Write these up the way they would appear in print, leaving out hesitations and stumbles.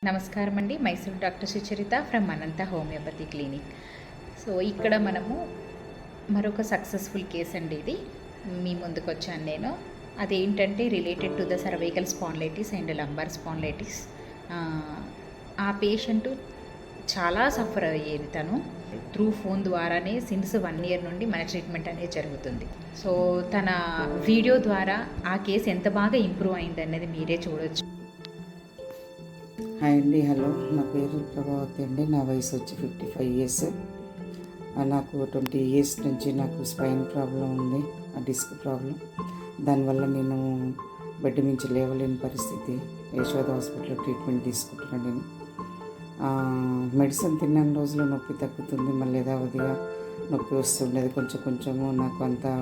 నమస్కారం అండి. Mysore doctor Sucharita from Anantha homeopathy clinic. So ఇక్కడ మనము మరొక సక్సెస్ఫుల్ కేస్ అండి. ఇది మీ ముందుకు వచ్చాను నేను. అదేంటంటే related to the cervical spondylitis and lumbar spondylitis. ఆ పేషెంట్ చాలా సఫర్ అయ్యేది. తను త్రూ ఫోన్ ద్వారానే సిన్స్ 1 year నుండి మన ట్రీట్మెంట్ అనేది జరుగుతుంది. సో తన వీడియో ద్వారా ఆ కేసు ఎంత బాగా ఇంప్రూవ్ అయింది అనేది మీరే చూడొచ్చు. హాయ్ అండి, హలో. నా పేరు ప్రభావతి అండి. నా వయసు వచ్చి 55 years. నాకు 20 years నుంచి నాకు స్పైన్ ప్రాబ్లం ఉంది, డిస్క్ ప్రాబ్లం. దానివల్ల నేను బెడ్ నుంచి లేవలేని పరిస్థితి. యశోద హాస్పిటల్లో ట్రీట్మెంట్ తీసుకుంటున్నాను నేను. మెడిసిన్ తిన్న రోజులో నొప్పి తగ్గుతుంది, మళ్ళీ యథావధిగా నొప్పి వస్తుండేది. కొంచెము నాకు అంతా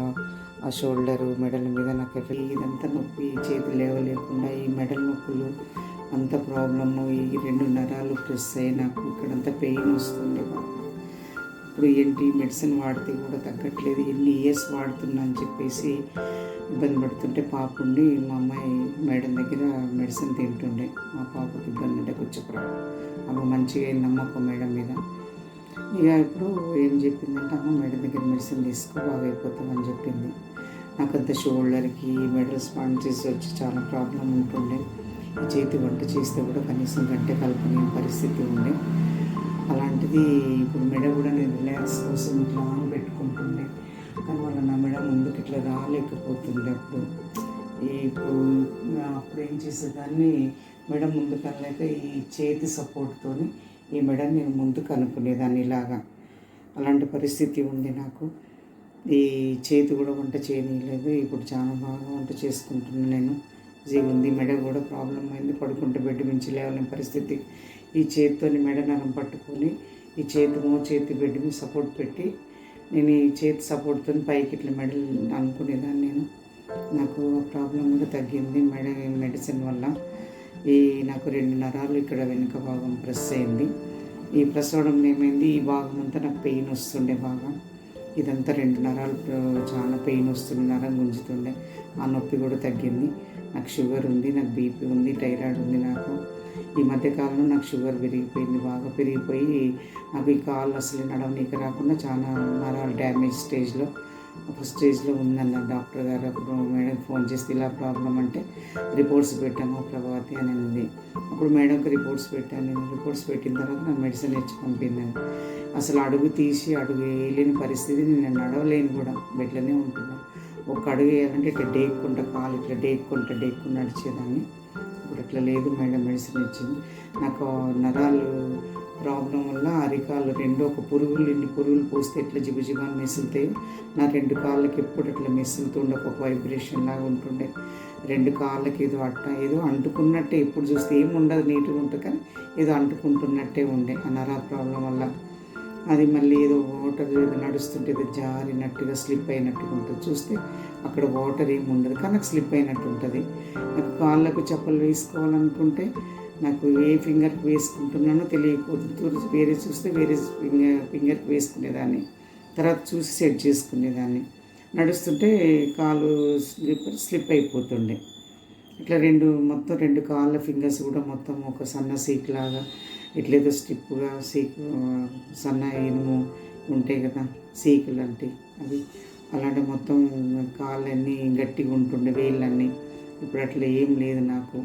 ఆ షోల్డరు మెడల మీద నాకు ఇదంతా నొప్పి, చేతి లేవలేకుండా ఈ మెడల నొప్పులు అంత ప్రాబ్లము. ఈ 2 నరాలు ప్రెస్ అయ్యి నాకు ఇక్కడంతా పెయిన్ వస్తుంది బాగా. ఇప్పుడు ఏంటి మెడిసిన్ వాడితే కూడా తగ్గట్లేదు. ఎన్ని ఇయర్స్ వాడుతున్నా అని చెప్పేసి ఇబ్బంది పడుతుంటే పాప ఉండి మా అమ్మాయి మేడం దగ్గర మెడిసిన్ తింటుండే. మా పాపకి ఇబ్బంది ఉంటే కూర్చోపరా అమ్మ మంచిగా నమ్మకం మేడం మీద. ఇక ఇప్పుడు ఏం చెప్పిందంటే, అమ్మ మేడం దగ్గర మెడిసిన్ తీసుకో బాగా అయిపోతామని చెప్పింది. నాకంత షోల్డర్కి మెడల్ స్పాండిలైటిస్ వచ్చి చాలా ప్రాబ్లం ఉంటుండే. చేతి వంట చేస్తే కూడా కనీసం గంట కలపని పరిస్థితి ఉండే. అలాంటిది ఇప్పుడు మెడ కూడా నేను రిలాక్స్ కోసం ఇట్లా పెట్టుకుంటుండే. కానీ వల్ల నా మెడ ముందుకు ఇట్లా రాలేకపోతుంది. ఇప్పుడు ఏం చేసేదాన్ని, మెడ ముందుకు అనలేక ఈ చేతి సపోర్ట్తో ఈ మెడని నేను ముందుకు అనుకునేదాన్ని ఇలాగా. అలాంటి పరిస్థితి ఉంది నాకు. ఈ చేతి కూడా వంట చేయలేదు. ఇప్పుడు చాలా బాగా వంట చేసుకుంటున్నాను నేను. ఉంది, మెడ కూడా ప్రాబ్లం అయింది. పడుకుంటే బెడ్ నుంచి లేవలేని పరిస్థితి. ఈ చేతితో మెడ నరం పట్టుకొని ఈ చేతి బెడ్ మీద సపోర్ట్ పెట్టి నేను ఈ చేతి సపోర్ట్తో పైకి ఇట్లా మెడల్ అనుకునేదాన్ని నేను. నాకు ప్రాబ్లం కూడా తగ్గింది మెడిసిన్ వల్ల. నాకు 2 నరాలు ఇక్కడ వెనుక భాగం ప్రెస్ అయింది. ఈ ప్రెస్ అవడంలో ఏమైంది, ఈ భాగం అంతా నాకు పెయిన్ వస్తుండే బాగా. ఇదంతా 2 నరాలు చాలా పెయిన్ వస్తుండే, నరం గుంజుతుండే. ఆ నొప్పి కూడా తగ్గింది. నాకు షుగర్ ఉంది, నాకు బీపీ ఉంది, థైరాయిడ్ ఉంది. నాకు ఈ మధ్యకాలంలో నాకు షుగర్ పెరిగిపోయింది, బాగా పెరిగిపోయి నాకు ఈ కాళ్ళు అసలు నడవనీకి రాకుండా చాలా నరాలు డ్యామేజ్ ఫస్ట్ స్టేజ్లో ఉందన్నారు డాక్టర్ గారు. అప్పుడు మేడం ఫోన్ చేస్తే ఇలా ప్రాబ్లం అంటే రిపోర్ట్స్ పెట్టాము ప్రభావతి అని ఉంది. అప్పుడు మేడంకి రిపోర్ట్స్ పెట్టాను నేను. రిపోర్ట్స్ పెట్టిన తర్వాత నాకు మెడిసిన్ ఇచ్చి పంపిందాను. అసలు అడుగు వేయలేని పరిస్థితి. నేను నడవలేను కూడా, బెడ్లోనే ఉంటున్నాను. ఒక అడుగు వేయాలంటే ఇట్లా డేక్కుంటా, కాలు ఇట్లా డేక్కుంటా నడిచేదాన్ని. ఇప్పుడు అట్లా లేదు. మేడం మెడిసిన్ ఇచ్చింది. నాకు నరాలు ప్రాబ్లం వల్ల అరికాళ్ళు 2 ఇన్ని పురుగులు పోస్తే ఎట్లా జిబుజిబాన్ని మెసులుతాయో నా 2 కాళ్ళకి ఎప్పుడు అట్లా మెసులుతుండే, ఒక వైబ్రేషన్ లాగా ఉంటుండే. 2 కాళ్ళకి ఏదో అంటుకున్నట్టే, ఎప్పుడు చూస్తే ఏమి ఉండదు, నీట్గా ఉంటుంది, కానీ ఏదో అంటుకుంటున్నట్టే ఉండే ఆ నరా ప్రాబ్లం వల్ల. అది మళ్ళీ ఏదో వాటర్ నడుస్తుంటే ఏదో జారినట్టుగా స్లిప్ అయినట్టుగా ఉంటుంది. చూస్తే అక్కడ వాటర్ ఏమి ఉండదు, కానీ నాకు స్లిప్ అయినట్టు ఉంటుంది. నాకు కాళ్ళకు చెప్పులు వేసుకోవాలనుకుంటే నాకు ఏ ఫింగర్కి వేసుకుంటున్నానో తెలియకపోతుంది. వేరే చూస్తే వేరే ఫింగర్కి వేసుకునేదాన్ని, తర్వాత చూసి సెట్ చేసుకునేదాన్ని. నడుస్తుంటే కాలు స్లిప్ అయిపోతుండే. ఇట్లా మొత్తం 2 కాళ్ళ ఫింగర్స్ కూడా మొత్తం ఒక సన్న సీక్ లాగా ఇట్లేదో స్టిప్గా సన్న ఇనుము ఉంటాయి కదా, సీకులు అంటే అవి అలాంటి మొత్తం కాళ్ళన్నీ గట్టిగా ఉంటుండే, వేళ్ళన్నీ. ఇప్పుడు అట్లా ఏం లేదు. నాకు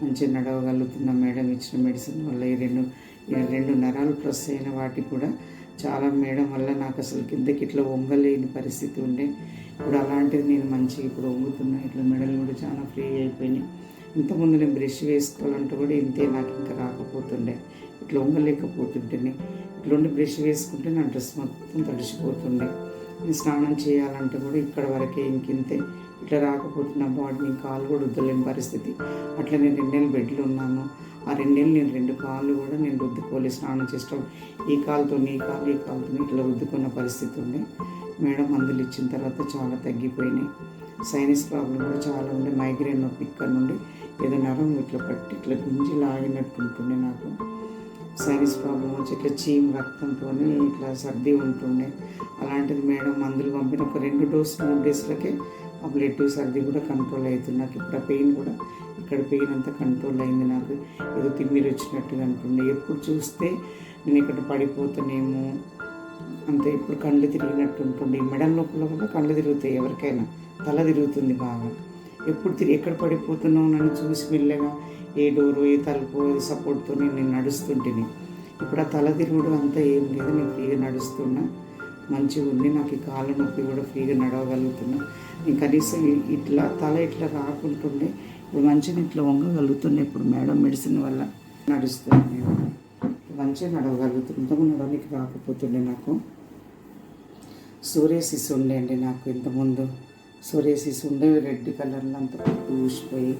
మంచిగా నడవగలుగుతున్న మేడం ఇచ్చిన మెడిసిన్ వల్ల. ఈ 2 నరాలు ప్రెస్ అయిన వాటికి కూడా చాలా మేడం వల్ల నాకు అసలు కిందకి ఇట్లా వంగలేని పరిస్థితి ఉండే. ఇప్పుడు అలాంటిది నేను మంచిగా ఇప్పుడు వంగుతున్నా. ఇట్లా మెడలు కూడా చాలా ఫ్రీ అయిపోయినాయి. ఇంతకుముందు నేను బ్రష్ వేసుకోవాలంటే కూడా ఇంతే, నాకు ఇంకా రాకపోతుండే. ఇట్లా వంగలేకపోతుంటేనే ఇట్లా ఉండి బ్రష్ వేసుకుంటే నా డ్రెస్ మొత్తం తడిసిపోతుండే. నేను స్నానం చేయాలంటే కూడా ఇక్కడ వరకే, ఇంకింతే. ఇట్లా రాకపోతే నా బాడీని కాళ్ళు కూడా రుద్దలేని పరిస్థితి. అట్లా నేను 2 నెలలు బెడ్లో ఉన్నాను. ఆ 2 నెలలు నేను 2 కాళ్ళు కూడా నేను రుద్దుకోలేదు. స్నానం చేస్తాం ఈ కాలుతో ఇట్లా రుద్దుకున్న పరిస్థితి ఉండే. మేడం మందులు ఇచ్చిన తర్వాత చాలా తగ్గిపోయినాయి. సైనస్ ప్రాబ్లం కూడా చాలా ఉండే. మైగ్రేన్ నొప్పి ఇక్కడ నుండి ఏదో నరం ఇట్లా పట్టి ఇట్లా గుంజి లాగినట్టు ఉంటుండే. నాకు సైనస్ ప్రాబ్లం వచ్చి ఇట్లా రక్తంతో ఇట్లా సర్ది ఉంటుండే. అలాంటిది మేడం మందులు పంపిన ఒక 2 డోస్ 3 డేస్లకే ఆ బ్లడ్ సర్ది కూడా కంట్రోల్ అవుతుంది. నాకు ఇప్పుడు ఆ పెయిన్ కూడా ఇక్కడ పెయిన్ అంతా కంట్రోల్ అయింది. నాకు ఏదో తిమ్మిరి వచ్చినట్టుగా అంటుండే. ఎప్పుడు చూస్తే నేను ఇక్కడ పడిపోతానేమో అంతే. ఇప్పుడు కళ్ళు తిరిగినట్టు ఉంటుండే. మెడల నొప్పుల వల్ల కళ్ళు తిరుగుతాయి ఎవరికైనా, తల తిరుగుతుంది బాగా. ఎప్పుడు ఎక్కడ పడిపోతున్నావు నన్ను చూసి మెల్లగా ఏ డోరు ఏ తలుపు ఏ సపోర్ట్తో నేను నడుస్తుంటేనే. ఇప్పుడు ఆ తల తిరుగుడు అంతా ఏం లేదు, నేను ఫ్రీగా నడుస్తున్నా, మంచిగా ఉంది. నాకు ఈ కాళ్ళ నొప్పి కూడా ఫ్రీగా నడవగలుగుతున్నా. నేను కనీసం ఇట్లా తల ఇట్లా రాకుంటుండే, ఇప్పుడు మంచిగా ఇట్లా వంగగలుగుతున్నా. ఇప్పుడు మేడం మెడిసిన్ వల్ల నడుస్తున్నాను, నేను మంచిగా నడవగలుగుతున్నా. ఇంతకుముందు నడవడానికి రాకపోతుండే. నాకు సోరియాసిస్ ఉండే అండి. నాకు ఇంతకుముందు సోరియాసిస్ ఉండే, రెడ్ కలర్లో అంతా పొట్టు ఊసిపోయి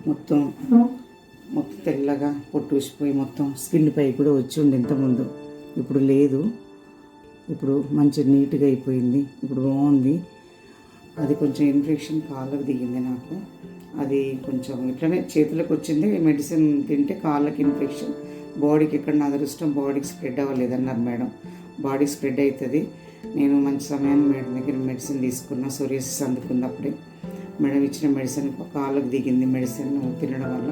మొత్తం తెల్లగా పొట్టు ఊసిపోయి మొత్తం స్కిన్ పై కూడా వచ్చి ఉండే ఇంతకుముందు. ఇప్పుడు లేదు, ఇప్పుడు మంచి నీట్గా అయిపోయింది, ఇప్పుడు బాగుంది. అది కొంచెం ఇన్ఫెక్షన్ కాళ్ళకు దిగింది నాకు. అది కొంచెం ఇట్లనే చేతులకు వచ్చింది. మెడిసిన్ తింటే కాళ్ళకి ఇన్ఫెక్షన్, బాడీకి ఎక్కడ నా అదృష్టం బాడీకి స్ప్రెడ్ అవ్వలేదన్నారు మేడం. బాడీకి స్ప్రెడ్ అవుతుంది. నేను మంచి సమయాన్ని మేడం దగ్గర మెడిసిన్ తీసుకున్నా. సోరియాసిస్ అందుకున్నప్పుడే మేడం ఇచ్చిన మెడిసిన్ కాళ్ళకు దిగింది. మెడిసిన్ తినడం వల్ల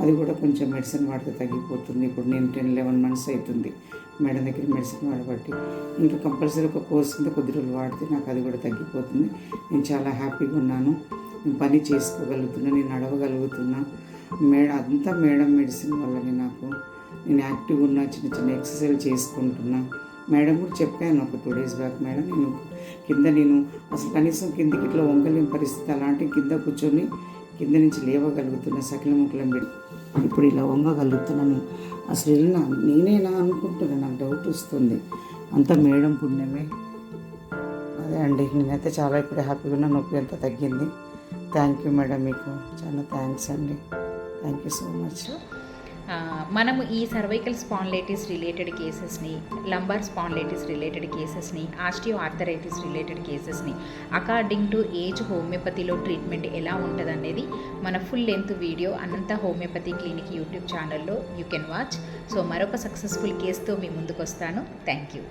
అది కూడా కొంచెం మెడిసిన్ వాడితే తగ్గిపోతుంది. ఇప్పుడు నేను 10-11 months అవుతుంది మేడం దగ్గర మెడిసిన్ వాడబట్టి. ఇంకా కంపల్సరీ ఒక కోర్స్ కింద కొద్ది రోజులు వాడితే నాకు అది కూడా తగ్గిపోతుంది. నేను చాలా హ్యాపీగా ఉన్నాను. నేను పని చేసుకోగలుగుతున్నా, నేను నడవగలుగుతున్నా. అంతా మేడం మెడిసిన్ వల్లనే నాకు. నేను యాక్టివ్గా ఉన్నా, చిన్న చిన్న ఎక్సర్సైజ్ చేసుకుంటున్నా. మేడం కూడా చెప్పాను ఒక 2 days బ్యాక్, మేడం నేను అసలు కనీసం కిందికి ఇట్లా వంగలేని పరిస్థితి, అలాంటి కింద కూర్చొని కింద నుంచి లేవగలుగుతున్నా, సకిల ముక్కలం పెట్టి ఇప్పుడు ఇలా వంగగలుగుతున్నాను. అసలు నేనేనా అనుకుంటున్నా, నాకు డౌట్ వస్తుంది. అంతా మేడం పుణ్యమే. అదే అండి, నేనైతే చాలా ఇప్పుడు హ్యాపీగా ఉన్నా. నొప్పి అంతా తగ్గింది. థ్యాంక్ యూ మేడం, మీకు చాలా థ్యాంక్స్ అండి. Thank you so much. మనము ఈ సర్వైకల్ స్పాండిలైటిస్ రిలేటెడ్ కేసెస్ని, లంబార్ స్పాండిలైటిస్ రిలేటెడ్ కేసెస్ని, ఆస్టియో ఆర్థరైటిస్ రిలేటెడ్ కేసెస్ని అకార్డింగ్ టు ఏజ్ హోమియోపతిలో ట్రీట్మెంట్ ఎలా ఉంటుంది అనేది మన full length video Anantha homeopathy clinic YouTube ఛానల్లో యూ కెన్ వాచ్. సో మరొక సక్సెస్ఫుల్ కేసుతో మీ ముందుకు వస్తాను. Thank you.